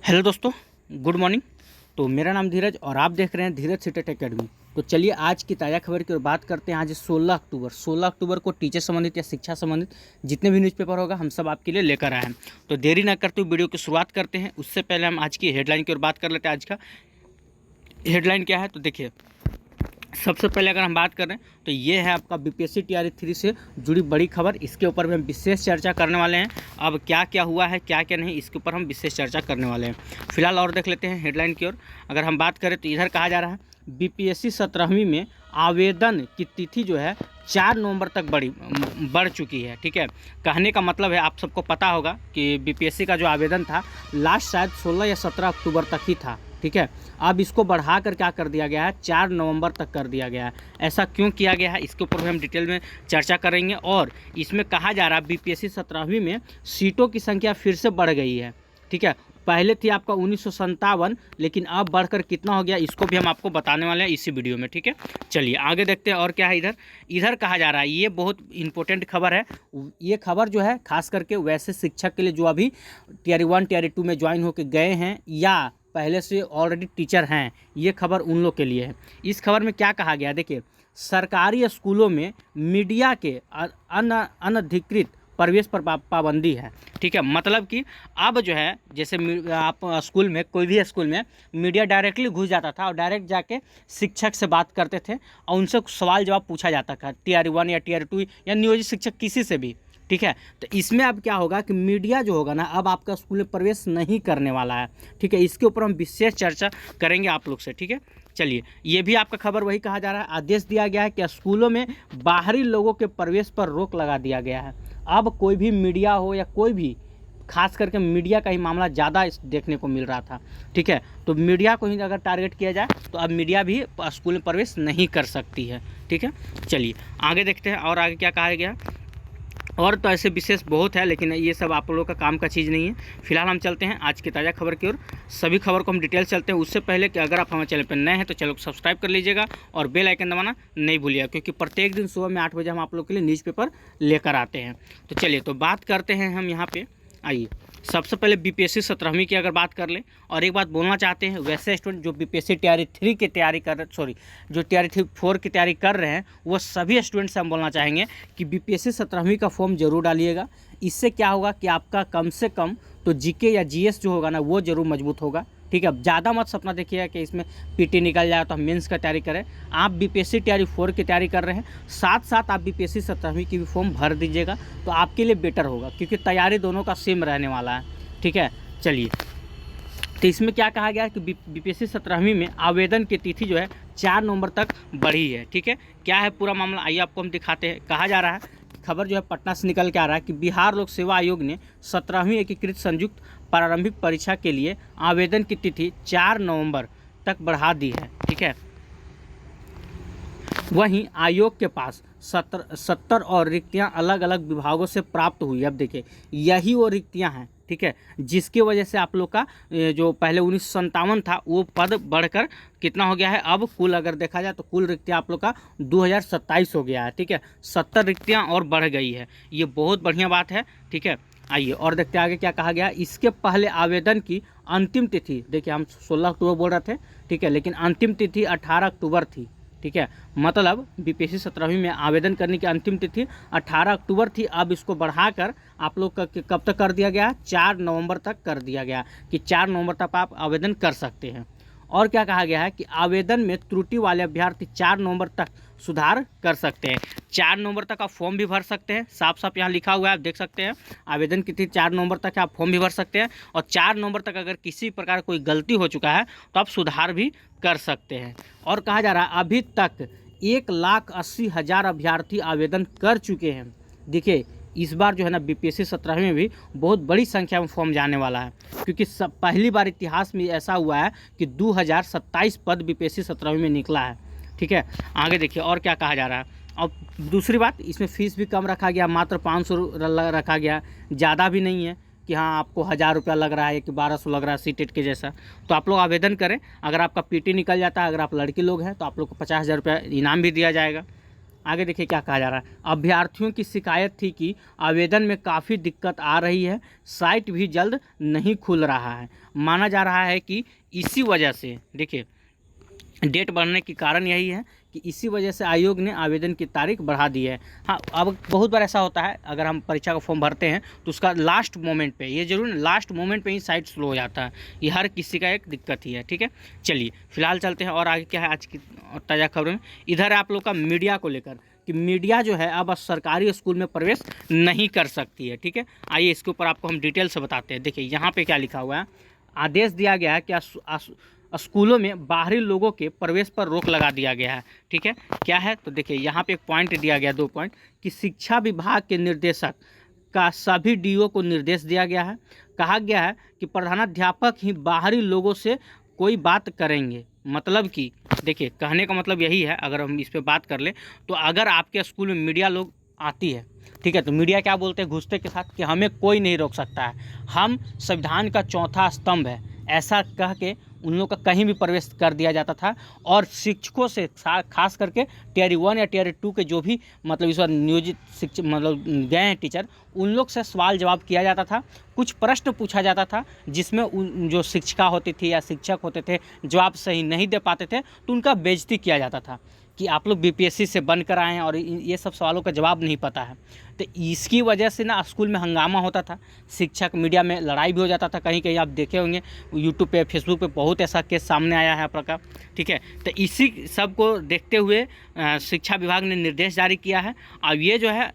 Hello दोस्तों, good morning. तो मेरा नाम धीरज और आप देख रहे हैं धीरज सीटेट एकेडमी। तो चलिए आज की ताज़ा खबर की ओर बात करते हैं। आज 16 अक्टूबर को टीचर संबंधित या शिक्षा संबंधित जितने भी न्यूज़पेपर होगा हम सब आपके लिए लेकर आए हैं। तो देरी ना करते हुए वीडियो की शुरुआत करते हैं। उससे पहले हम आज की हेडलाइन की ओर बात कर लेते हैं। आज का हेडलाइन क्या है तो देखिए, सबसे पहले अगर हम बात करें तो ये है आपका बीपीएससी टीआरई 3 से जुड़ी बड़ी खबर। इसके ऊपर भी हम विशेष चर्चा करने वाले हैं। अब क्या क्या हुआ है, क्या क्या नहीं, इसके ऊपर हम विशेष चर्चा करने वाले हैं। फिलहाल और देख लेते हैं हेडलाइन की ओर। अगर हम बात करें तो इधर कहा जा रहा है बीपीएससी 17वीं में आवेदन की तिथि जो है 4 नवंबर तक बढ़ चुकी है। ठीक है, कहने का मतलब है आप सबको पता होगा कि बीपीएससी का जो आवेदन था लास्ट शायद 16 या 17 अक्टूबर तक ही था। ठीक है, अब इसको बढ़ा कर क्या कर दिया गया है, 4 नवंबर तक कर दिया गया है। ऐसा क्यों किया गया है इसके ऊपर भी हम डिटेल में चर्चा करेंगे। और इसमें कहा जा रहा है बीपीएससी 17वीं में सीटों की संख्या फिर से बढ़ गई है। ठीक है, पहले थी आपका 1957, लेकिन अब बढ़कर कितना हो गया इसको भी हम आपको बताने वाले हैं इसी वीडियो में। ठीक है, चलिए आगे देखते हैं और क्या है। इधर कहा जा रहा है, ये बहुत इंपॉर्टेंट खबर है। ये खबर जो है खास करके वैसे शिक्षक के लिए जो अभी टीआरई 1 टीआरई 2 में ज्वाइन होकर गए हैं या पहले से ऑलरेडी टीचर हैं, ये खबर उन लोग के लिए है। इस खबर में क्या कहा गया, देखिए, सरकारी स्कूलों में मीडिया के अनधिकृत प्रवेश पर पाबंदी है। ठीक है, मतलब कि अब जो है जैसे आप स्कूल में, कोई भी स्कूल में मीडिया डायरेक्टली घुस जाता था और डायरेक्ट जाके शिक्षक से बात करते थे और उनसे सवाल जवाब पूछा जाता था, टीआरई 1 या टीआरई 2 या नियोजित शिक्षक किसी से भी। ठीक है, तो इसमें अब क्या होगा कि मीडिया जो होगा ना, अब आपका स्कूल में प्रवेश नहीं करने वाला है। ठीक है, इसके ऊपर हम विशेष चर्चा करेंगे आप लोग से। ठीक है, चलिए, ये भी आपका खबर वही कहा जा रहा है। आदेश दिया गया है कि स्कूलों में बाहरी लोगों के प्रवेश पर रोक लगा दिया गया है। अब कोई भी मीडिया हो या कोई भी, खास करके मीडिया का ही मामला ज़्यादा देखने को मिल रहा था। ठीक है, तो मीडिया को ही अगर टारगेट किया जाए तो अब मीडिया भी स्कूल में प्रवेश नहीं कर सकती है। ठीक है, चलिए आगे देखते हैं और आगे क्या कहा गया। और तो ऐसे विशेष बहुत है, लेकिन ये सब आप लोगों का काम का चीज़ नहीं है। फिलहाल हम चलते हैं आज की ताज़ा खबर की ओर। सभी खबर को हम डिटेल चलते हैं। उससे पहले कि अगर आप हमारे चैनल पर नए हैं तो चैनल को सब्सक्राइब कर लीजिएगा और बेल आइकन दबाना नहीं भूलिएगा, क्योंकि प्रत्येक दिन सुबह में 8 बजे हम आप लोग के लिए न्यूज़पेपर लेकर आते हैं। तो चलिए, तो बात करते हैं हम यहाँ पर। आइए, सबसे पहले बीपीएससी 17वीं की अगर बात कर लें, और एक बात बोलना चाहते हैं, वैसे स्टूडेंट जो बीपीएससी टीआरई 3 की तैयारी कर रहे, सॉरी, जो टीआरई 4 की तैयारी कर रहे हैं, वो सभी स्टूडेंट से हम बोलना चाहेंगे कि बीपीएससी 17वीं का फॉर्म जरूर डालिएगा। इससे क्या होगा कि आपका कम से कम तो जीके या जीएस जो होगा ना, वो जरूर मजबूत होगा। ठीक है, अब ज़्यादा मत सपना देखिएगा कि इसमें पीटी निकल जाए तो हम मेंस का तैयारी करें। आप बीपीएससी टीआरई 4 की तैयारी कर रहे हैं, साथ साथ आप बीपीएससी 17वीं की भी फॉर्म भर दीजिएगा, तो आपके लिए बेटर होगा, क्योंकि तैयारी दोनों का सेम रहने वाला है। ठीक है, चलिए, तो इसमें क्या कहा गया है कि बीपीएससी 17वीं में आवेदन की तिथि जो है 4 नवंबर तक बढ़ी है। ठीक है, क्या है पूरा मामला, आइए आपको हम दिखाते हैं। कहा जा रहा है, खबर जो है पटना से निकल के आ रहा है कि बिहार लोक सेवा आयोग ने 17वीं एकीकृत संयुक्त प्रारंभिक परीक्षा के लिए आवेदन की तिथि 4 नवंबर तक बढ़ा दी है। ठीक है, वहीं आयोग के पास 70 और रिक्तियां अलग अलग विभागों से प्राप्त हुई। अब देखिए, यही वो रिक्तियां हैं, ठीक है, जिसकी वजह से आप लोग का जो पहले 1957 था वो पद बढ़कर कितना हो गया है, अब कुल अगर देखा जाए तो कुल रिक्तियां आप लोग का 2027 हो गया है। ठीक है, 70 रिक्तियां और बढ़ गई है, ये बहुत बढ़िया बात है। ठीक है, आइए और देखते हैं आगे क्या कहा गया। इसके पहले आवेदन की अंतिम तिथि, देखिए हम 16 अक्टूबर बोल रहे थे, ठीक है, लेकिन अंतिम तिथि 18 अक्टूबर थी। ठीक है, मतलब बीपीएससी 17वीं में आवेदन करने की अंतिम तिथि 18 अक्टूबर थी। अब इसको बढ़ाकर आप लोग का कब तक कर दिया गया, 4 नवंबर तक कर दिया गया कि 4 नवंबर तक आप आवेदन कर सकते हैं। और क्या कहा गया है कि आवेदन में त्रुटि वाले अभ्यर्थी 4 नवंबर तक सुधार कर सकते हैं। 4 नवंबर तक आप फॉर्म भी भर सकते हैं, साफ साफ यहाँ लिखा हुआ है, आप देख सकते हैं। आवेदन की तिथि 4 नवंबर तक आप फॉर्म भी भर सकते हैं, और 4 नवंबर तक अगर किसी प्रकार कोई गलती हो चुका है तो आप सुधार भी कर सकते हैं। और कहा जा रहा है अभी तक 1,80,000 अभ्यर्थी आवेदन कर चुके हैं। देखिए, इस बार जो है ना बीपीएससी 17वीं में भी बहुत बड़ी संख्या में फॉर्म जाने वाला है, क्योंकि पहली बार इतिहास में ऐसा हुआ है कि 2027 पद बीपीएससी 17वीं में निकला है। ठीक है, आगे देखिए और क्या कहा जा रहा है। और दूसरी बात, इसमें फ़ीस भी कम रखा गया, मात्र 500 रखा गया, ज़्यादा भी नहीं है कि हाँ आपको 1000 रुपया लग रहा है कि 1200 लग रहा है सीटेट के जैसा। तो आप लोग आवेदन करें, अगर आपका पीटी निकल जाता है, अगर आप लड़के लोग हैं तो आप लोग को 50,000 रुपया इनाम भी दिया जाएगा। आगे देखिए क्या कहा जा रहा है। अभ्यर्थियों की शिकायत थी कि आवेदन में काफ़ी दिक्कत आ रही है, साइट भी जल्द नहीं खुल रहा है। माना जा रहा है कि इसी वजह से देखिए डेट बढ़ने की कारण यही है कि इसी वजह से आयोग ने आवेदन की तारीख बढ़ा दी है। हाँ, अब बहुत बार ऐसा होता है, अगर हम परीक्षा का फॉर्म भरते हैं तो उसका लास्ट मोमेंट पे, ये जरूर लास्ट मोमेंट पे ही साइट स्लो हो जाता है। ये हर किसी का एक दिक्कत ही है, ठीक है। चलिए फिलहाल चलते हैं और आगे क्या है आज की ताज़ा खबरों में। इधर आप लोग का मीडिया को लेकर कि मीडिया जो है अब सरकारी स्कूल में प्रवेश नहीं कर सकती है, ठीक है। आइए इसके ऊपर आपको हम डिटेल से बताते हैं। देखिए यहाँ पर क्या लिखा हुआ है। आदेश दिया गया है कि स्कूलों में बाहरी लोगों के प्रवेश पर रोक लगा दिया गया है, ठीक है। क्या है तो देखिए यहाँ पे एक पॉइंट दिया गया, 2 पॉइंट, कि शिक्षा विभाग के निर्देशक का सभी डीओ को निर्देश दिया गया है। कहा गया है कि प्रधानाध्यापक ही बाहरी लोगों से कोई बात करेंगे। मतलब कि देखिए कहने का मतलब यही है, अगर हम इस पर बात कर लें तो अगर आपके स्कूल में मीडिया लोग आती है, ठीक है, तो मीडिया क्या बोलते हैं घुसते के साथ कि हमें कोई नहीं रोक सकता है, हम संविधान का चौथा स्तंभ है, ऐसा कह के उन लोग का कहीं भी प्रवेश कर दिया जाता था। और शिक्षकों से खास करके टियर 1 या टियर 2 के जो भी मतलब इस बार नियोजित शिक्षक मतलब गए हैं टीचर, उन लोग से सवाल जवाब किया जाता था, कुछ प्रश्न पूछा जाता था जिसमें जो शिक्षिका होती थी या शिक्षक होते थे जवाब सही नहीं दे पाते थे तो उनका बेइज्जती किया जाता था कि आप लोग बीपीएससी से बन कर आए हैं और ये सब सवालों का जवाब नहीं पता है। तो इसकी वजह से ना स्कूल में हंगामा होता था, शिक्षक मीडिया में लड़ाई भी हो जाता था। कहीं कहीं आप देखे होंगे यूट्यूब पे फेसबुक पे बहुत ऐसा केस सामने आया है आप लोग का, ठीक है। तो इसी सब को देखते हुए शिक्षा विभाग ने निर्देश जारी किया है। अब ये जो है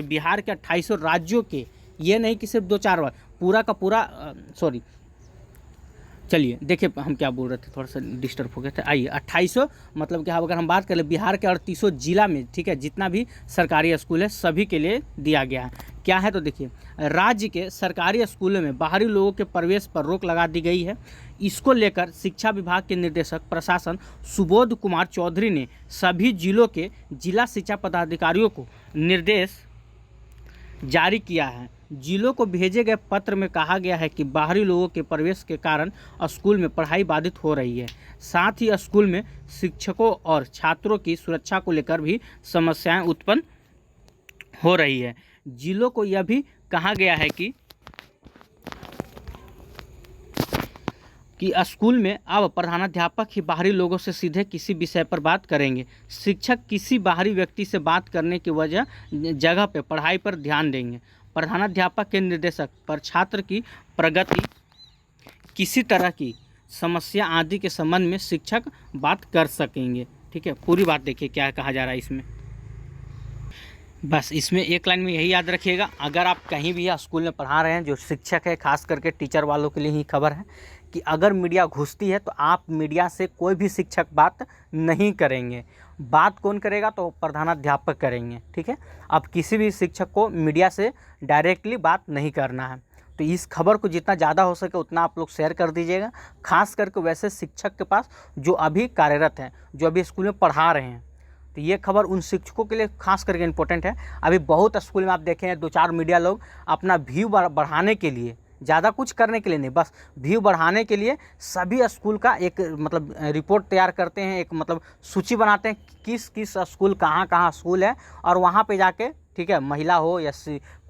बिहार के 2800 राज्यों के, ये नहीं कि सिर्फ 2-4 बार, पूरा का पूरा चलिए देखिए हम क्या बोल रहे थे, थोड़ा सा डिस्टर्ब हो गए थे। आइए 2800 मतलब कि अगर हम बात करें बिहार के 3800 जिला में, ठीक है, जितना भी सरकारी स्कूल है सभी के लिए दिया गया है। क्या है तो देखिए राज्य के सरकारी स्कूलों में बाहरी लोगों के प्रवेश पर रोक लगा दी गई है। इसको लेकर शिक्षा विभाग के निदेशक प्रशासन सुबोध कुमार चौधरी ने सभी जिलों के जिला शिक्षा पदाधिकारियों को निर्देश जारी किया है। जिलों को भेजे गए पत्र में कहा गया है कि बाहरी लोगों के प्रवेश के कारण स्कूल में पढ़ाई बाधित हो रही है, साथ ही स्कूल में शिक्षकों और छात्रों की सुरक्षा को लेकर भी समस्याएं उत्पन्न हो रही है। जिलों को यह भी कहा गया है कि स्कूल में अब प्रधानाध्यापक ही बाहरी लोगों से सीधे किसी विषय पर बात करेंगे। शिक्षक किसी बाहरी व्यक्ति से बात करने की जगह पे पढ़ाई पर ध्यान देंगे। प्रधानाध्यापक के निर्देशक पर छात्र की प्रगति, किसी तरह की समस्या आदि के संबंध में शिक्षक बात कर सकेंगे, ठीक है। पूरी बात देखिए क्या कहा जा रहा है इसमें। बस इसमें एक लाइन में यही याद रखिएगा, अगर आप कहीं भी स्कूल में पढ़ा रहे हैं, जो शिक्षक है खास करके टीचर वालों के लिए ही खबर है कि अगर मीडिया घुसती है तो आप मीडिया से कोई भी शिक्षक बात नहीं करेंगे। बात कौन करेगा तो प्रधानाध्यापक करेंगे, ठीक है। अब किसी भी शिक्षक को मीडिया से डायरेक्टली बात नहीं करना है। तो इस खबर को जितना ज़्यादा हो सके उतना आप लोग शेयर कर दीजिएगा, खास करके वैसे शिक्षक के पास जो अभी कार्यरत हैं, जो अभी स्कूल में पढ़ा रहे हैं। तो ये खबर उन शिक्षकों के लिए खास करके इम्पोर्टेंट है। अभी बहुत स्कूल में आप देखें 2-4 मीडिया लोग अपना व्यू बढ़ाने के लिए, ज़्यादा कुछ करने के लिए नहीं, बस व्यू बढ़ाने के लिए सभी स्कूल का एक मतलब रिपोर्ट तैयार करते हैं, एक मतलब सूची बनाते हैं किस किस स्कूल कहाँ स्कूल है, और वहाँ पे जाके, ठीक है, महिला हो या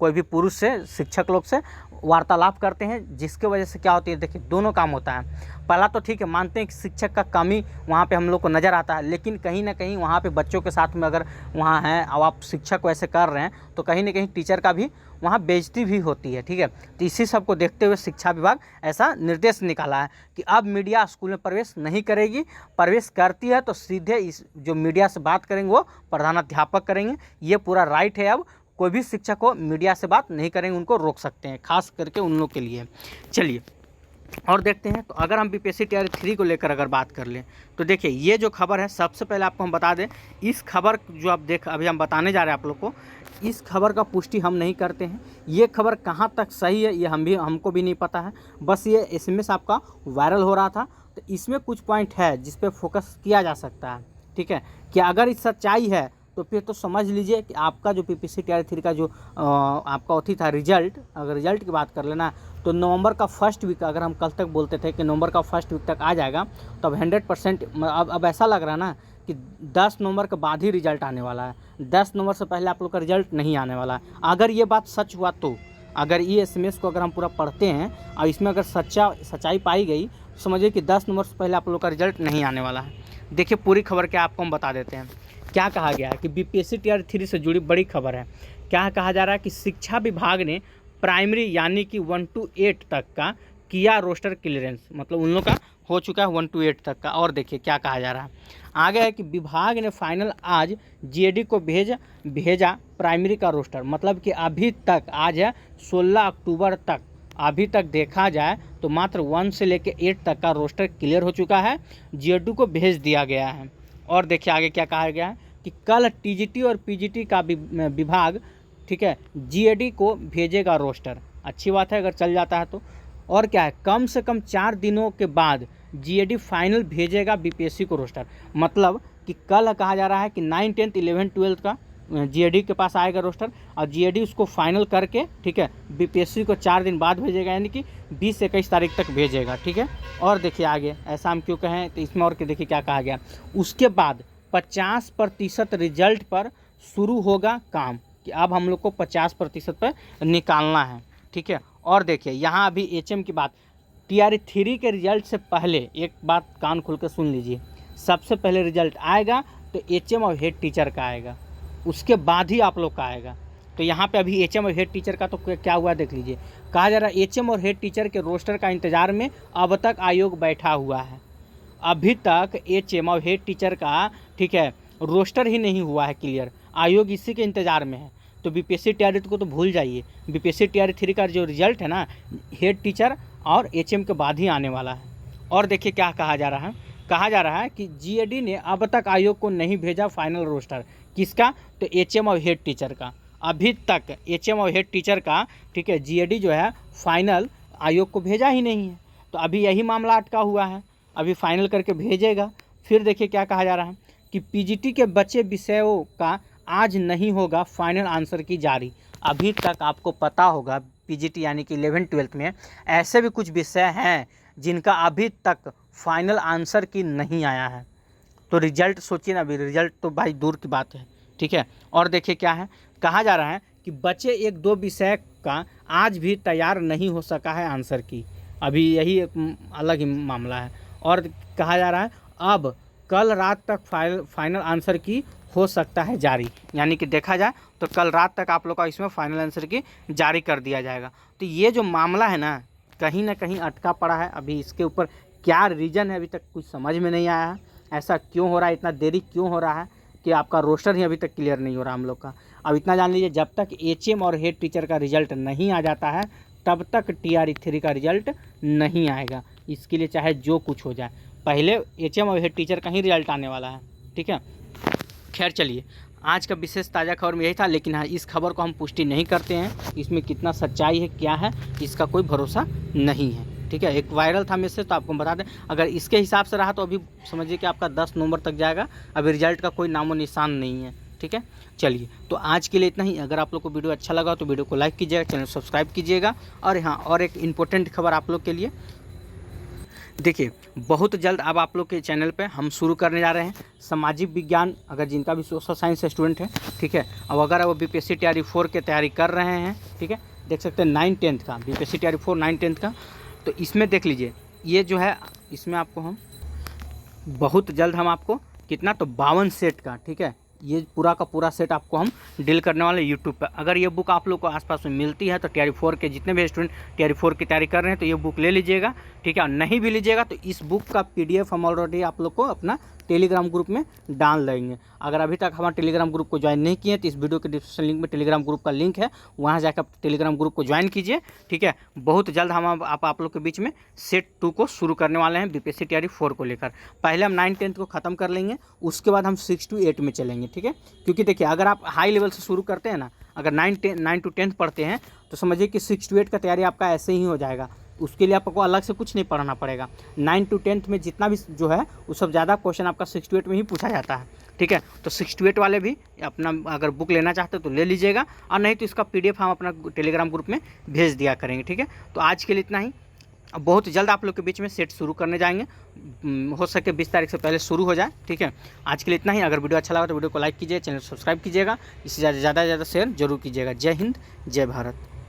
कोई भी पुरुष से शिक्षक लोग से वार्तालाप करते हैं, जिसके वजह से क्या होती है देखिए दोनों काम होता है। पहला तो ठीक है मानते हैं कि शिक्षक का कमी वहाँ पे हम लोग को नज़र आता है, लेकिन कहीं ना कहीं वहाँ पे बच्चों के साथ में अगर वहाँ हैं अब आप शिक्षक को ऐसे कर रहे हैं तो कहीं ना कहीं टीचर का भी वहाँ बेइज्जती भी होती है, ठीक है। तो इसी सब को देखते हुए शिक्षा विभाग ऐसा निर्देश निकाला है कि अब मीडिया स्कूल में प्रवेश नहीं करेगी, प्रवेश करती है तो सीधे इस जो मीडिया से बात करेंगे वो प्रधानाध्यापक करेंगे। ये पूरा राइट है, अब कोई भी शिक्षक को मीडिया से बात नहीं करेंगे, उनको रोक सकते हैं, खास करके उन लोग के लिए। चलिए और देखते हैं, तो अगर हम बीपीएससी टियर 3 को लेकर अगर बात कर लें तो देखिए ये जो खबर है, सबसे पहले आपको हम बता दें, इस खबर जो आप अभी हम बताने जा रहे हैं आप लोग को, इस खबर का पुष्टि हम नहीं करते हैं। ये खबर कहाँ तक सही है ये हमको भी नहीं पता है, बस ये एसएमएस आपका वायरल हो रहा था, तो इसमें कुछ पॉइंट है जिस पे फोकस किया जा सकता है, ठीक है। कि अगर इस सच्चाई है तो फिर तो समझ लीजिए कि आपका जो बीपीएससी टियर 3 का जो आपका अथी था रिजल्ट, अगर रिजल्ट की बात कर लेना तो नवंबर का फर्स्ट वीक, अगर हम कल तक बोलते थे कि नवंबर का फर्स्ट वीक तक आ जाएगा, तो अब 100% अब ऐसा लग रहा है ना कि 10 नवंबर के बाद ही रिजल्ट आने वाला है, 10 नवंबर से पहले आप लोग का रिजल्ट नहीं आने वाला है। अगर ये बात सच हुआ तो अगर ये SMS को अगर हम पूरा पढ़ते हैं और इसमें अगर सच्चाई पाई गई तो समझिए कि 10 नवंबर से पहले आप लोग का रिजल्ट नहीं आने वाला है। देखिए पूरी खबर क्या आपको हम बता देते हैं। क्या कहा गया है कि BPSC Tier 3 से जुड़ी बड़ी खबर है। क्या कहा जा रहा है कि शिक्षा विभाग ने प्राइमरी यानी कि 1 to 8 तक का किया रोस्टर क्लियरेंस, मतलब उन लोग का हो चुका है 1 to 8 तक का। और देखिए क्या कहा जा रहा है, आगे है कि विभाग ने फाइनल आज GAD को भेजा प्राइमरी का रोस्टर, मतलब कि अभी तक आज है 16 अक्टूबर तक, अभी तक देखा जाए तो मात्र 1 से लेकर 8 तक का रोस्टर क्लियर हो चुका है, GAD को भेज दिया गया है। और देखिए आगे क्या कहा गया है कि कल TGT और PGT का विभाग, ठीक है, GAD को भेजेगा रोस्टर। अच्छी बात है अगर चल जाता है तो। और क्या है, कम से कम 4 दिनों के बाद GAD फाइनल भेजेगा BPSC को रोस्टर, मतलब कि कल कहा जा रहा है कि 9, 10, 11, 12 का GAD के पास आएगा रोस्टर और GAD उसको फाइनल करके, ठीक है, BPSC को 4 दिन बाद भेजेगा, यानी कि 20 से 21 तारीख तक भेजेगा, ठीक है। और देखिए आगे ऐसा हम क्यों कहें तो इसमें और के देखिए क्या कहा गया, उसके बाद 50% रिजल्ट पर शुरू होगा काम, कि अब हम लोग को 50% पर निकालना है, ठीक है। और देखिए यहाँ अभी HM की बात, Tier 3 के रिजल्ट से पहले एक बात कान खोल कर सुन लीजिए, सबसे पहले रिजल्ट आएगा तो HM और हेड टीचर का आएगा, उसके बाद ही आप लोग का आएगा। तो यहाँ पे अभी HM और हेड टीचर का तो क्या हुआ देख लीजिए। कहा जा रहा है HM और हेड टीचर के रोस्टर का इंतज़ार में अब तक आयोग बैठा हुआ है। अभी तक HM और हेड टीचर का, ठीक है, रोस्टर ही नहीं हुआ है क्लियर, आयोग इसी के इंतज़ार में है। तो BPSC Tier को तो भूल जाइए, BPSC Tier 3 का जो रिजल्ट है ना, हेड टीचर और HM के बाद ही आने वाला है। और देखिए क्या कहा जा रहा है, कहा जा रहा है कि GAD ने अब तक आयोग को नहीं भेजा फाइनल रोस्टर, किसका, तो HM और हेड टीचर का। अभी तक HM और हेड टीचर का, ठीक है, GAD जो है फाइनल आयोग को भेजा ही नहीं है। तो अभी यही मामला अटका हुआ है, अभी फाइनल करके भेजेगा। फिर देखिए क्या कहा जा रहा है कि PGT के बचे विषयों का आज नहीं होगा फाइनल आंसर की जारी। अभी तक आपको पता होगा PGT यानी कि 11-12 में ऐसे भी कुछ विषय हैं जिनका अभी तक फाइनल आंसर की नहीं आया है। तो रिजल्ट सोचिए ना, अभी रिजल्ट तो भाई दूर की बात है, ठीक है। और देखिए क्या है, कहा जा रहा है कि बचे 1-2 विषय का आज भी तैयार नहीं हो सका है आंसर की, अभी यही एक अलग ही मामला है। और कहा जा रहा है अब कल रात तक फाइनल आंसर की हो सकता है जारी, यानी कि देखा जाए तो कल रात तक आप लोग का इसमें फाइनल आंसर की जारी कर दिया जाएगा। तो ये जो मामला है ना कहीं अटका पड़ा है, अभी इसके ऊपर क्या रीज़न है अभी तक कुछ समझ में नहीं आया है। ऐसा क्यों हो रहा है, इतना देरी क्यों हो रहा है कि आपका रोस्टर ही अभी तक क्लियर नहीं हो रहा हम लोग का। अब इतना जान लीजिए, जब तक HM और हेड टीचर का रिजल्ट नहीं आ जाता है तब तक Tier 3 का रिजल्ट नहीं आएगा। इसके लिए चाहे जो कुछ हो जाए, पहले HM और हेड टीचर का ही रिजल्ट आने वाला है, ठीक है। खैर चलिए, आज का विशेष ताज़ा खबर में यही था, लेकिन हाँ इस खबर को हम पुष्टि नहीं करते हैं, इसमें कितना सच्चाई है क्या है इसका कोई भरोसा नहीं है, ठीक है। एक वायरल था मैसेज तो आपको बता दें, अगर इसके हिसाब से रहा तो अभी समझिए कि आपका 10 नवंबर तक जाएगा, अभी रिजल्ट का कोई नामो निशान नहीं है, ठीक है। चलिए तो आज के लिए इतना ही। अगर आप लोग को वीडियो अच्छा लगा तो वीडियो को लाइक कीजिएगा, चैनल सब्सक्राइब कीजिएगा। और हाँ, और एक इम्पोर्टेंट खबर आप लोग के लिए, देखिए बहुत जल्द अब आप लोग के चैनल पे हम शुरू करने जा रहे हैं सामाजिक विज्ञान, अगर जिनका भी सोशल साइंस स्टूडेंट है, ठीक है। अब अगर वो BPSC Tier 4 की तैयारी कर रहे हैं, ठीक है, देख सकते हैं 9-10 का BPSC Tier 4 9-10 का, तो इसमें देख लीजिए ये जो है, इसमें आपको हम बहुत जल्द हम आपको कितना तो 52 सेट का, ठीक है, ये पूरा का पूरा सेट आपको हम डील करने वाले यूट्यूब पर। अगर ये बुक आप लोग को आसपास में मिलती है तो Tier 4 के जितने भी स्टूडेंट Tier 4 की तैयारी कर रहे हैं तो ये बुक ले लीजिएगा, ठीक है। और नहीं भी लीजिएगा तो इस बुक का PDF हम ऑलरेडी आप लोग को अपना टेलीग्राम ग्रुप में डाल देंगे। अगर अभी तक हमारे टेलीग्राम ग्रुप को ज्वाइन नहीं किए तो इस वीडियो के डिस्क्रिप्शन लिंक में टेलीग्राम ग्रुप का लिंक है, वहाँ जाकर टेलीग्राम ग्रुप को ज्वाइन कीजिए, ठीक है। बहुत जल्द हम आप लोग के बीच में सेट 2 को शुरू करने वाले हैं BPSC Tier 4 को लेकर। पहले हम 9-10 को ख़त्म कर लेंगे, उसके बाद हम 6 to 8 में चलेंगे, ठीक है। क्योंकि देखिए अगर आप हाई लेवल से शुरू करते हैं ना, अगर 9 to 10 पढ़ते हैं तो समझिए कि 6 to 8 का तैयारी आपका ऐसे ही हो जाएगा, उसके लिए आपको अलग से कुछ नहीं पढ़ना पड़ेगा। 9 to 10 में जितना भी जो है वो सब ज़्यादा क्वेश्चन आपका 6 to 8 में ही पूछा जाता है, ठीक है। तो 6 to 8 वाले भी अपना अगर बुक लेना चाहते हो तो ले लीजिएगा, और नहीं तो इसका PDF हम अपना टेलीग्राम ग्रुप में भेज दिया करेंगे, ठीक है। तो आज के लिए इतना ही, अब बहुत जल्द आप लोग के बीच में सेट शुरू करने जाएंगे, हो सके 20 तारीख से पहले शुरू हो जाए। ठीक है, आज के लिए इतना ही। अगर वीडियो अच्छा लगा तो वीडियो को लाइक कीजिए, चैनल सब्सक्राइब कीजिएगा, इससे ज़्यादा से ज़्यादा शेयर जरूर कीजिएगा। जय हिंद, जय भारत।